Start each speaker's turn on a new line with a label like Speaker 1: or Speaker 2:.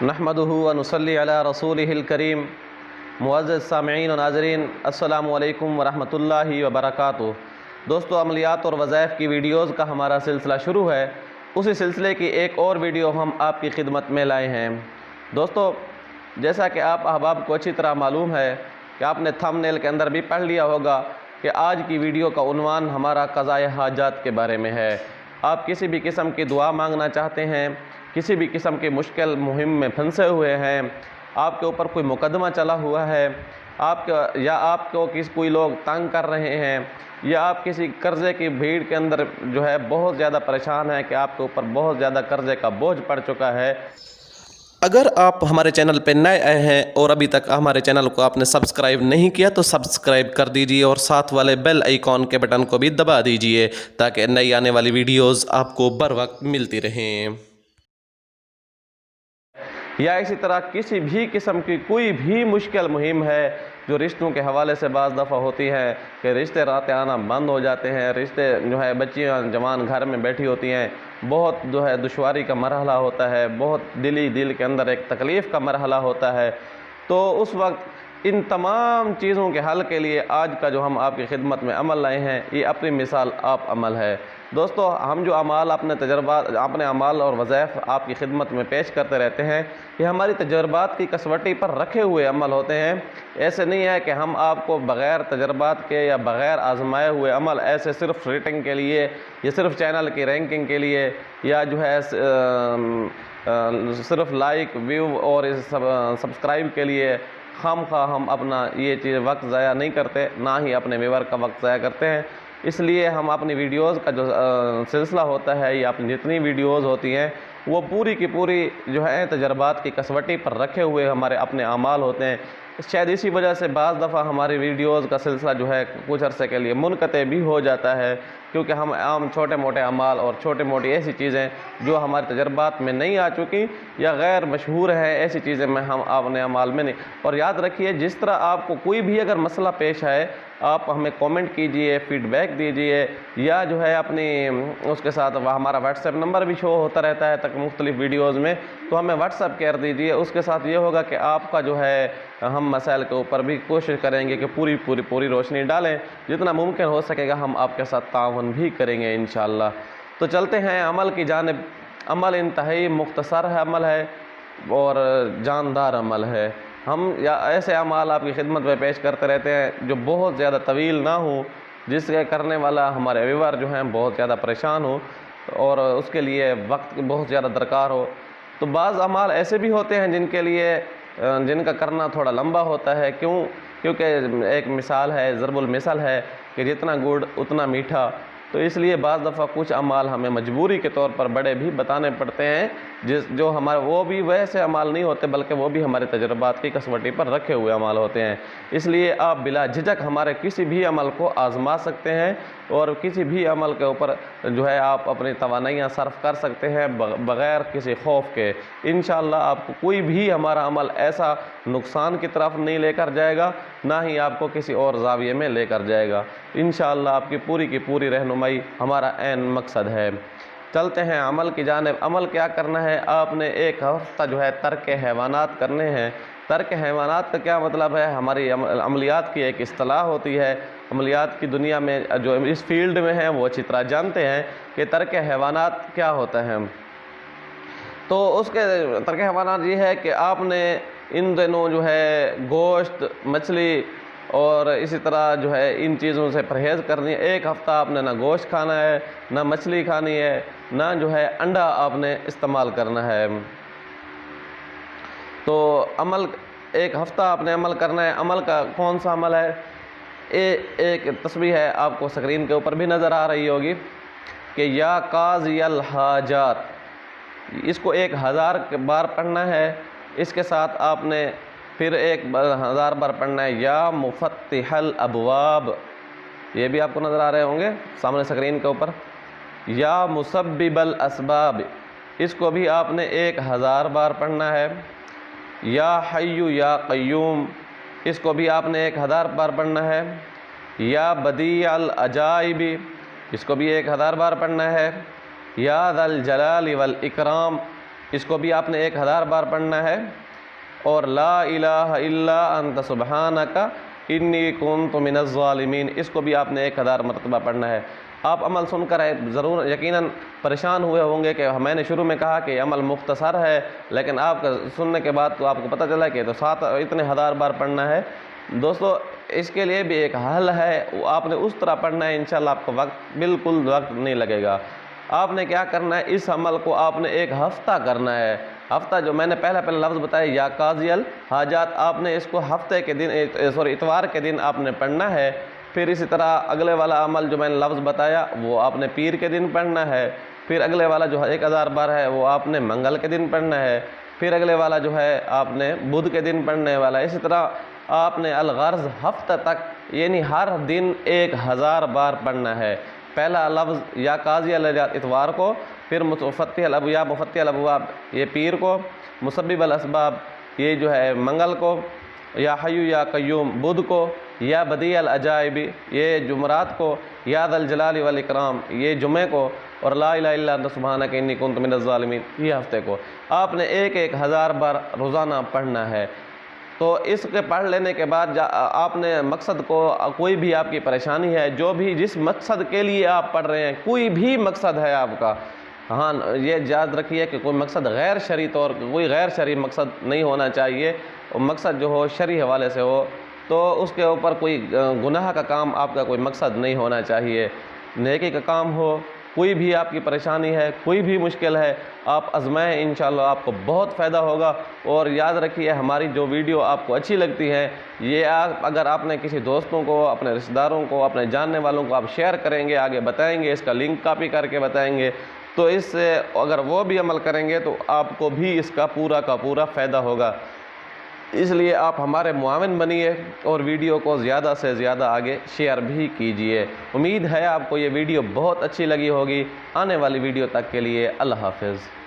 Speaker 1: نحمدہ و نصلی علی رسولہ الکریم۔ معزز سامعین و ناظرین، السلام علیکم ورحمۃ اللہ وبرکاتہ۔ دوستو، عملیات اور وظائف کی ویڈیوز کا ہمارا سلسلہ شروع ہے۔ اسی سلسلے کی ایک اور ویڈیو ہم آپ کی خدمت میں لائے ہیں۔ دوستو، جیسا کہ آپ احباب کو اچھی طرح معلوم ہے کہ آپ نے تھم نیل کے اندر بھی پڑھ لیا ہوگا کہ آج کی ویڈیو کا عنوان ہمارا قضاء حاجات کے بارے میں ہے۔ آپ کسی بھی قسم کی دعا مانگنا چاہتے ہیں، کسی بھی قسم کی مشکل مہم میں پھنسے ہوئے ہیں، آپ کے اوپر کوئی مقدمہ چلا ہوا ہے، آپ کو کوئی لوگ تنگ کر رہے ہیں، یا آپ کسی قرضے کی بھیڑ کے اندر بہت زیادہ پریشان ہیں کہ آپ کے اوپر بہت زیادہ قرضے کا بوجھ پڑ چکا ہے۔ اگر آپ ہمارے چینل پہ نئے آئے ہیں اور ابھی تک ہمارے چینل کو آپ نے سبسکرائب نہیں کیا تو سبسکرائب کر دیجئے اور ساتھ والے بیل آئیکن کے بٹن کو بھی دبا دیجئے تاکہ نئی آنے والی ویڈیوز آپ کو بر وقت ملتی رہیں۔ یا اسی طرح کسی بھی قسم کی کوئی بھی مشکل مہم ہے جو رشتوں کے حوالے سے بعض دفعہ ہوتی ہے کہ رشتے راتیں آنا بند ہو جاتے ہیں، رشتے بچیاں جوان گھر میں بیٹھی ہوتی ہیں، بہت دشواری کا مرحلہ ہوتا ہے، بہت دل کے اندر ایک تکلیف کا مرحلہ ہوتا ہے، تو اس وقت ان تمام چیزوں کے حل کے لیے آج کا جو ہم آپ کی خدمت میں عمل لائے ہیں، یہ اپنی مثال آپ عمل ہے۔ دوستو، ہم جو اعمال اپنے اعمال اور وظائف آپ کی خدمت میں پیش کرتے رہتے ہیں، یہ ہماری تجربات کی کسوٹی پر رکھے ہوئے عمل ہوتے ہیں۔ ایسے نہیں ہے کہ ہم آپ کو بغیر تجربات کے یا بغیر آزمائے ہوئے عمل ایسے صرف ریٹنگ کے لیے یا صرف چینل کی رینکنگ کے لیے یا صرف لائک ویو اور سبسکرائب کے لیے خام خواہ ہم اپنا یہ چیز وقت ضائع نہیں کرتے، نہ ہی اپنے ویور کا وقت ضائع کرتے ہیں۔ اس لیے ہم اپنی ویڈیوز کا جو سلسلہ ہوتا ہے یا اپنی جتنی ویڈیوز ہوتی ہیں وہ پوری کی پوری تجربات کی کسوٹی پر رکھے ہوئے ہمارے اپنے اعمال ہوتے ہیں۔ شاید اسی وجہ سے بعض دفعہ ہماری ویڈیوز کا سلسلہ کچھ عرصے کے لیے منقطع بھی ہو جاتا ہے، کیونکہ ہم عام چھوٹے موٹے اعمال اور چھوٹے موٹی ایسی چیزیں جو ہمارے تجربات میں نہیں آ چکی یا غیر مشہور ہیں، ایسی چیزیں میں ہم اپنے اعمال میں نہیں۔ اور یاد رکھیے، جس طرح آپ کو کوئی بھی اگر مسئلہ پیش آئے، آپ ہمیں کومنٹ کیجئے، فیڈ بیک دیجئے، یا اپنی اس کے ساتھ ہمارا واٹس ایپ نمبر بھی شو ہوتا رہتا ہے مختلف ویڈیوز میں، تو ہمیں واٹس ایپ کر دیجئے۔ اس کے ساتھ یہ ہوگا کہ آپ کا ہم مسائل کے اوپر بھی کوشش کریں گے کہ پوری روشنی ڈالیں، جتنا ممکن ہو سکے گا ہم آپ کے ساتھ تعاون بھی کریں گے انشاءاللہ۔ تو چلتے ہیں عمل کی جانب۔ عمل انتہائی مختصر عمل ہے اور جاندار عمل ہے۔ ہم ایسے اعمال آپ کی خدمت میں پیش کرتے رہتے ہیں جو بہت زیادہ طویل نہ ہوں، جس کے کرنے والا ہمارے ویور بہت زیادہ پریشان ہو اور اس کے لیے وقت بہت زیادہ درکار ہو۔ تو بعض اعمال ایسے بھی ہوتے ہیں جن کا کرنا تھوڑا لمبا ہوتا ہے، کیونکہ ایک مثال ہے، ضرب المثل ہے کہ جتنا گڑ اتنا میٹھا، تو اس لیے بعض دفعہ کچھ اعمال ہمیں مجبوری کے طور پر بڑے بھی بتانے پڑتے ہیں، جو ہمارے وہ بھی ویسے اعمال نہیں ہوتے بلکہ وہ بھی ہمارے تجربات کی کسوٹی پر رکھے ہوئے اعمال ہوتے ہیں۔ اس لیے آپ بلا جھجک ہمارے کسی بھی عمل کو آزما سکتے ہیں اور کسی بھی عمل کے اوپر آپ اپنی توانائیاں صرف کر سکتے ہیں بغیر کسی خوف کے۔ انشاءاللہ آپ کو کوئی بھی ہمارا عمل ایسا نقصان کی طرف نہیں لے کر جائے گا، نہ ہی آپ کو کسی اور زاویے میں لے کر جائے گا۔ انشاءاللہ آپ کی پوری رہنمائی ہمارا عین مقصد ہے۔ چلتے ہیں عمل کی جانب۔ عمل کیا کرنا ہے؟ آپ نے ایک ہفتہ ترک حیوانات کرنے ہیں۔ ترک حیوانات کا کیا مطلب ہے؟ ہماری عملیات کی ایک اصطلاح ہوتی ہے۔ عملیات کی دنیا میں جو اس فیلڈ میں ہیں وہ اچھی طرح جانتے ہیں کہ ترک حیوانات کیا ہوتا ہے۔ تو اس کے ترک حیوانات یہ ہے کہ آپ نے ان دنوں گوشت، مچھلی اور اسی طرح ان چیزوں سے پرہیز کرنی ہے۔ ایک ہفتہ آپ نے نہ گوشت کھانا ہے، نہ مچھلی کھانی ہے، نہ انڈا آپ نے استعمال کرنا ہے۔ تو عمل ایک ہفتہ آپ نے عمل کرنا ہے۔ عمل کا کون سا عمل ہے؟ ایک تسبیح ہے، آپ کو سکرین کے اوپر بھی نظر آ رہی ہوگی کہ یا قاضی الحاجات، اس کو 1000 بار پڑھنا ہے۔ اس کے ساتھ آپ نے پھر 1000 بار پڑھنا ہے یا مفتح الابواب، یہ بھی آپ کو نظر آ رہے ہوں گے سامنے سکرین کے اوپر۔ یا مسبب الاسباب، اس کو بھی آپ نے 1000 بار پڑھنا ہے۔ یا حی یا قیوم، اس کو بھی آپ نے 1000 بار پڑھنا ہے۔ یا بدیع العجائب، اس کو بھی 1000 بار پڑھنا ہے۔ یا ذا الجلال والاکرام، اس کو بھی آپ نے 1000 بار پڑھنا ہے، اور لا الہ الا انت سبحانک انی کنت من الظالمین اس کو بھی آپ نے 1000 مرتبہ پڑھنا ہے۔ آپ عمل سن کر ضرور یقیناً پریشان ہوئے ہوں گے کہ میں نے شروع میں کہا کہ عمل مختصر ہے، لیکن آپ کا سننے کے بعد تو آپ کو پتہ چلا کہ تو 1000 بار پڑھنا ہے۔ دوستو اس کے لیے بھی ایک حل ہے، آپ نے اس طرح پڑھنا ہے، انشاءاللہ آپ کو بالکل وقت نہیں لگے گا۔ آپ نے کیا کرنا ہے، اس عمل کو آپ نے 1 ہفتہ کرنا ہے۔ ہفتہ جو میں نے پہلا لفظ بتایا یا قاضی الحاجات، آپ نے اس کو ہفتے کے دن اتوار کے دن آپ نے پڑھنا ہے۔ پھر اسی طرح اگلے والا عمل جو میں نے لفظ بتایا وہ آپ نے پیر کے دن پڑھنا ہے۔ پھر اگلے والا جو 1000 بار ہے وہ آپ نے منگل کے دن پڑھنا ہے۔ پھر اگلے والا جو ہے آپ نے بدھ کے دن پڑھنے والا۔ اسی طرح آپ نے الغرض ہفتہ تک یعنی ہر دن 1000 بار پڑھنا ہے۔ پہلا لفظ یا قاضی الحاجات اتوار کو، پھر مفتح الابواب یہ پیر کو، مسبب الاسباب یہ جو ہے منگل کو، یا حیو یا قیوم بدھ کو، یا بدیع العجائب یہ جمعرات کو، یا ذا الجلال والاکرام یہ جمعے کو، اور لا الہ الا انت سبحانک انی کنت من الظالمین یہ ہفتے کو۔ آپ نے 1000 بار روزانہ پڑھنا ہے۔ تو اس کے پڑھ لینے کے بعد آپ نے مقصد کو، کوئی بھی آپ کی پریشانی ہے، جو بھی جس مقصد کے لیے آپ پڑھ رہے ہیں، کوئی بھی مقصد ہے آپ کا، ہاں یہ یاد رکھیے کہ کوئی مقصد غیر شرعی طور کوئی غیر شرعی مقصد نہیں ہونا چاہیے، اور مقصد جو ہو شرعی حوالے سے ہو، تو اس کے اوپر کوئی گناہ کا کام آپ کا کوئی مقصد نہیں ہونا چاہیے، نیکی کا کام ہو۔ کوئی بھی آپ کی پریشانی ہے، کوئی بھی مشکل ہے، آپ آزمائیں، انشاءاللہ آپ کو بہت فائدہ ہوگا۔ اور یاد رکھیے ہماری جو ویڈیو آپ کو اچھی لگتی ہے، یہ اگر آپ نے کسی دوستوں کو، اپنے رشتہ داروں کو، اپنے جاننے والوں کو آپ شیئر کریں گے، آگے بتائیں گے، اس کا لنک کاپی کر کے بتائیں گے، تو اس سے اگر وہ بھی عمل کریں گے تو آپ کو بھی اس کا پورا فائدہ ہوگا۔ اس لیے آپ ہمارے معاون بنیے اور ویڈیو کو زیادہ سے زیادہ آگے شیئر بھی کیجئے۔ امید ہے آپ کو یہ ویڈیو بہت اچھی لگی ہوگی۔ آنے والی ویڈیو تک کے لیے اللہ حافظ۔